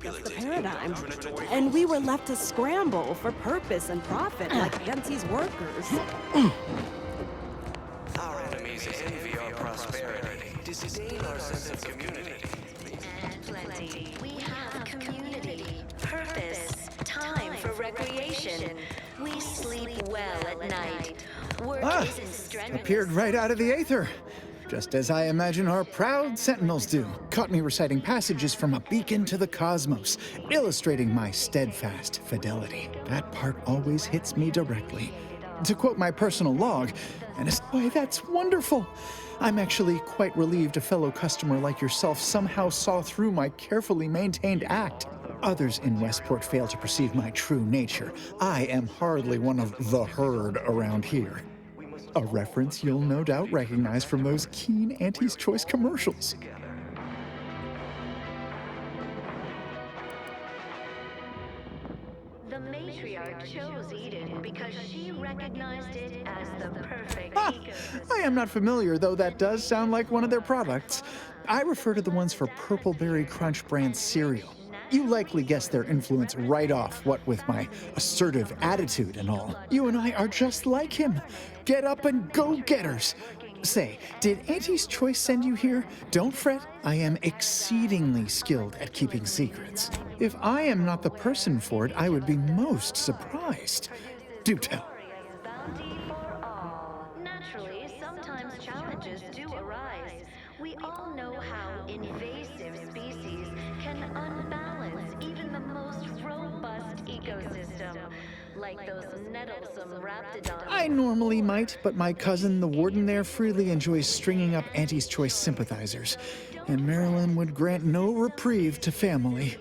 That's the paradigm. And we were left to scramble for purpose and profit like Yancy's workers. Our enemies envy our prosperity, disdain our sense of community. And plenty. We have community, purpose, time for recreation. We sleep well at night. Work isn't strenuous. Appeared right out of the aether. Just as I imagine our proud sentinels do. Caught me reciting passages from a beacon to the cosmos, illustrating my steadfast fidelity. That part always hits me directly. To quote my personal log, and why, that's wonderful. I'm actually quite relieved a fellow customer like yourself somehow saw through my carefully maintained act. Others in Westport fail to perceive my true nature. I am hardly one of the herd around here. A reference you'll no doubt recognize from those keen Auntie's Choice commercials. The matriarch chose Eden because she recognized it as the perfect ecosystem. I am not familiar, though that does sound like one of their products. I refer to the ones for Purpleberry Crunch brand cereal. You likely guessed their influence right off, what with my assertive attitude and all. You and I are just like him. Get up and go-getters. Say, did Auntie's Choice send you here? Don't fret, I am exceedingly skilled at keeping secrets. If I am not the person for it, I would be most surprised. Do tell. Bounty for all. Naturally, sometimes challenges do arise. We all know how invasive species can unbalance even the most robust ecosystem, like those nettlesome raptidons. I normally might, but my cousin, the warden there, freely enjoys stringing up Auntie's Choice sympathizers, and Marilyn would grant no reprieve to family.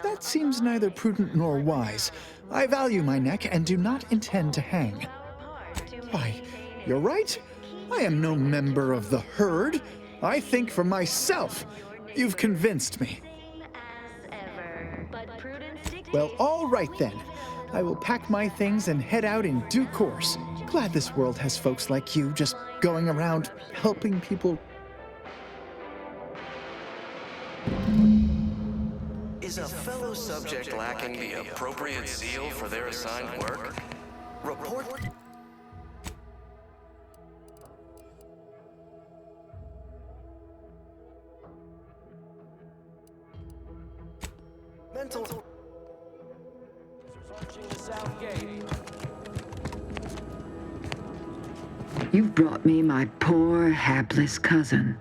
That seems neither prudent nor wise. I value my neck and do not intend to hang. Why, you're right. I am no member of the herd. I think for myself. You've convinced me. Well, all right then. I will pack my things and head out in due course. Glad this world has folks like you just going around helping people. Is a fellow subject lacking the appropriate zeal for their assigned work? Report. Mental. You've brought me my poor, hapless cousin.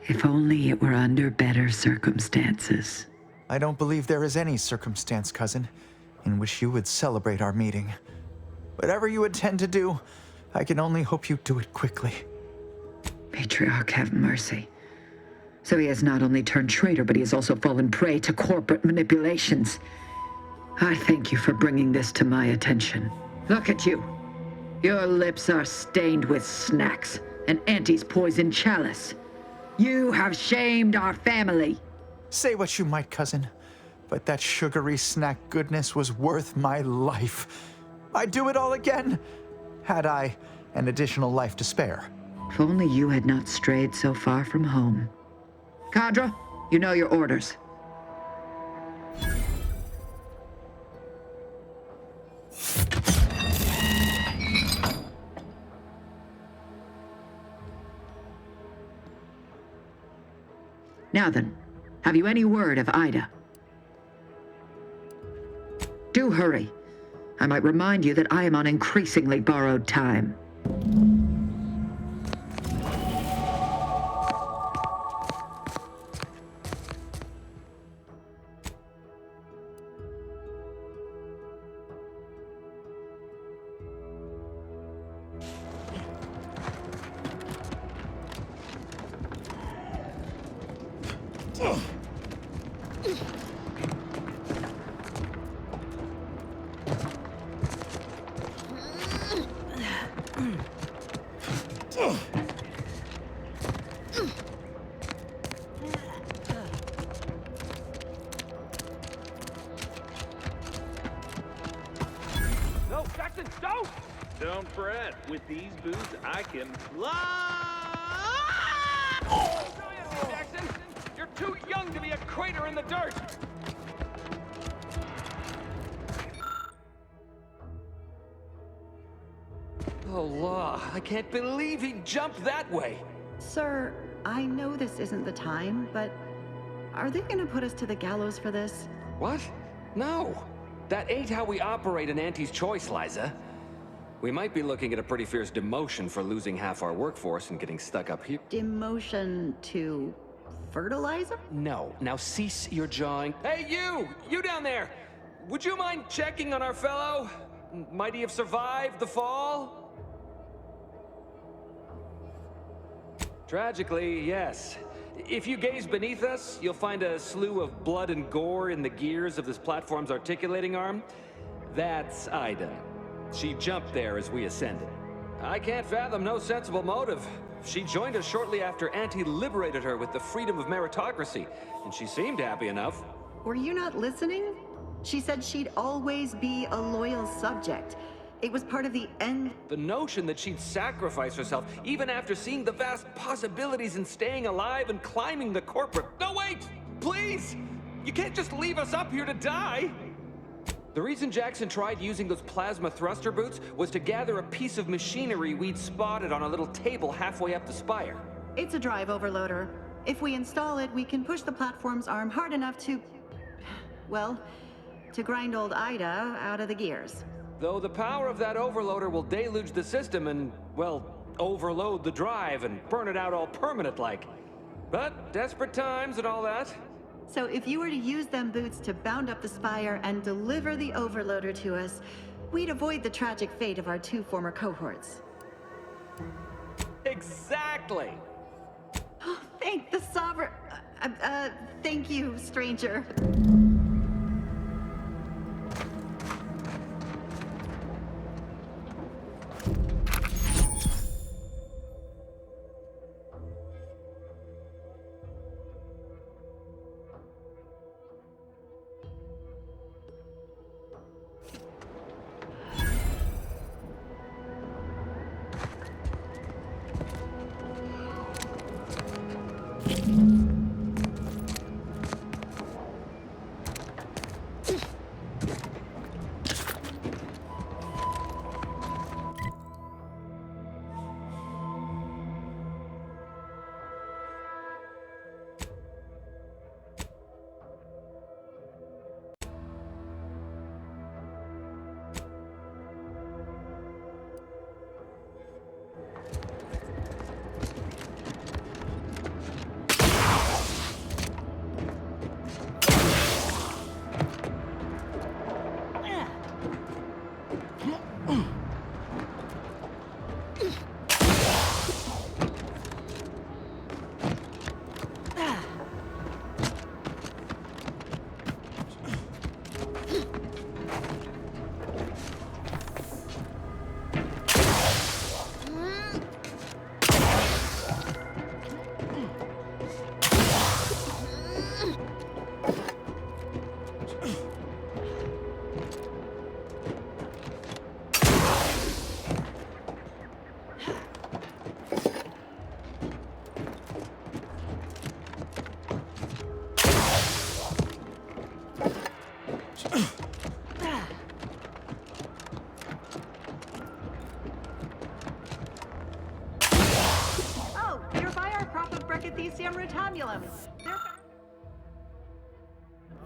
If only it were under better circumstances. I don't believe there is any circumstance, cousin, in which you would celebrate our meeting. Whatever you intend to do, I can only hope you do it quickly. Matriarch have mercy. So he has not only turned traitor, but he has also fallen prey to corporate manipulations. I thank you for bringing this to my attention. Look at you. Your lips are stained with snacks and Auntie's poison chalice. You have shamed our family. Say what you might, cousin, but that sugary snack goodness was worth my life. I'd do it all again, had I an additional life to spare. If only you had not strayed so far from home. Cadre, you know your orders. Now then, have you any word of Ida? Do hurry. I might remind you that I am on increasingly borrowed time. No, Jackson, don't! Don't fret. With these boots, I can fly! Jackson, you're too young to to be a crater in the dirt! Oh, law, I can't believe he jumped that way! Sir, I know this isn't the time, but are they gonna put us to the gallows for this? What? No! That ain't how we operate in Auntie's Choice, Liza. We might be looking at a pretty fierce demotion for losing half our workforce and getting stuck up here. Demotion to fertilizer? No. Now cease your jawing. Hey, you! You down there! Would you mind checking on our fellow? Might he have survived the fall? Tragically, yes. If you gaze beneath us, you'll find a slew of blood and gore in the gears of this platform's articulating arm. That's Ida. She jumped there as we ascended. I can't fathom no sensible motive. She joined us shortly after Auntie liberated her with the freedom of meritocracy, and she seemed happy enough. Were you not listening? She said she'd always be a loyal subject. It was part of the end. The notion that she'd sacrifice herself, even after seeing the vast possibilities in staying alive and climbing the corporate... No, wait! Please! You can't just leave us up here to die! The reason Jackson tried using those plasma thruster boots was to gather a piece of machinery we'd spotted on a little table halfway up the spire. It's a drive overloader. If we install it, we can push the platform's arm hard enough to... well, to grind old Ida out of the gears. Though the power of that overloader will deluge the system and, well, overload the drive and burn it out all permanent-like. But desperate times and all that. So if you were to use them boots to bound up the spire and deliver the overloader to us, we'd avoid the tragic fate of our 2 former cohorts. Exactly! Thank the sovereign... thank you, stranger.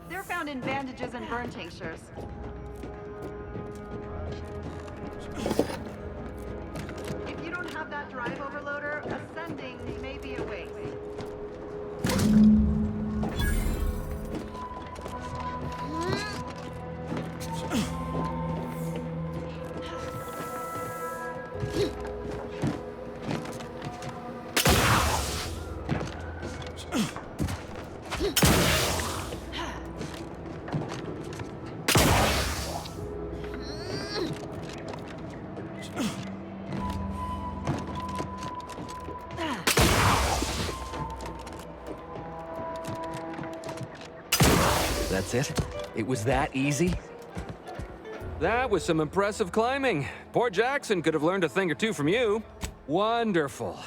They're found in bandages and burn tinctures. If you don't have that drive overloader, ascending may be a waste. That's it? It was that easy? That was some impressive climbing. Poor Jackson could have learned a thing or two from you. Wonderful.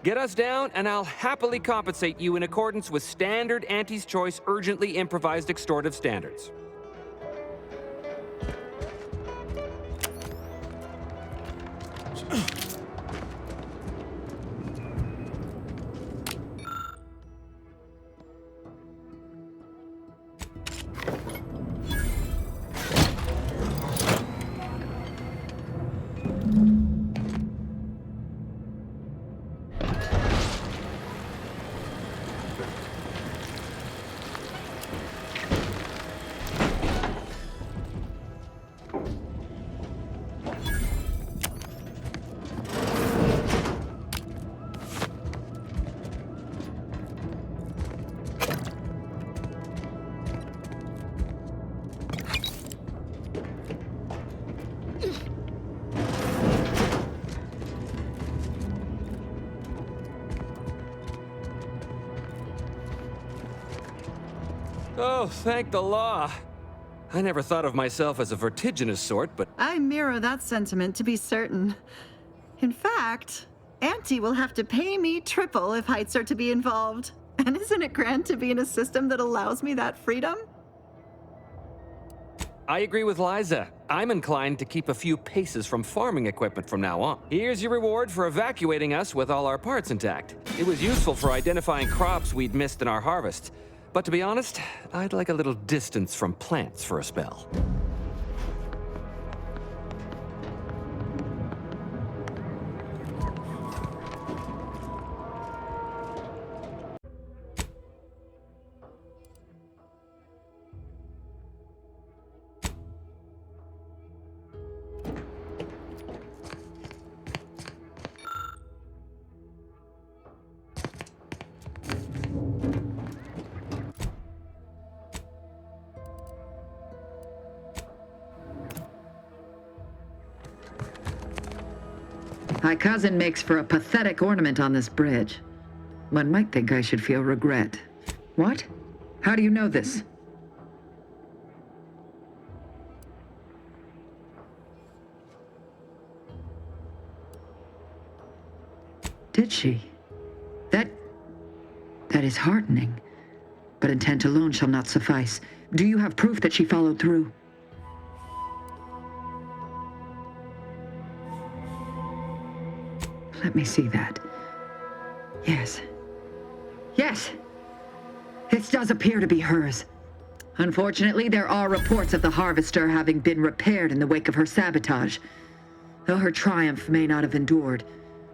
Get us down, and I'll happily compensate you in accordance with standard Auntie's Choice urgently improvised extortive standards. Oh, thank the law. I never thought of myself as a vertiginous sort, but... I mirror that sentiment, to be certain. In fact, Auntie will have to pay me triple if heights are to be involved. And isn't it grand to be in a system that allows me that freedom? I agree with Liza. I'm inclined to keep a few paces from farming equipment from now on. Here's your reward for evacuating us with all our parts intact. It was useful for identifying crops we'd missed in our harvest. But to be honest, I'd like a little distance from plants for a spell. My cousin makes for a pathetic ornament on this bridge. One might think I should feel regret. What? How do you know this? Did she? That is heartening. But intent alone shall not suffice. Do you have proof that she followed through? Let me see that. Yes. Yes! This does appear to be hers. Unfortunately, there are reports of the Harvester having been repaired in the wake of her sabotage. Though her triumph may not have endured,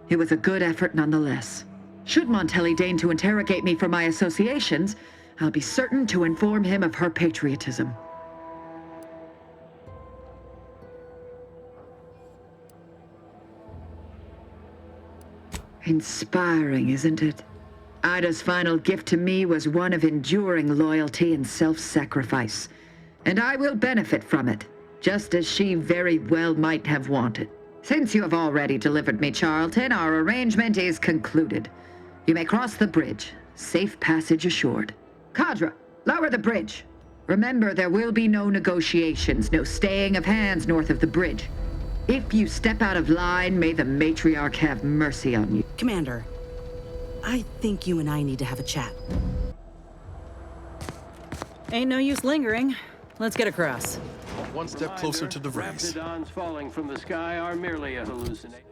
it was a good effort nonetheless. Should Montelli deign to interrogate me for my associations, I'll be certain to inform him of her patriotism. Inspiring, isn't it? Ida's final gift to me was one of enduring loyalty and self-sacrifice. And I will benefit from it, just as she very well might have wanted. Since you have already delivered me Charlton, our arrangement is concluded. You may cross the bridge, safe passage assured. Cadra, lower the bridge. Remember, there will be no negotiations, no staying of hands north of the bridge. If you step out of line, may the matriarch have mercy on you. Commander, I think you and I need to have a chat. Ain't no use lingering. Let's get across. One step closer to the race. Raptidons falling from the sky are merely a hallucination.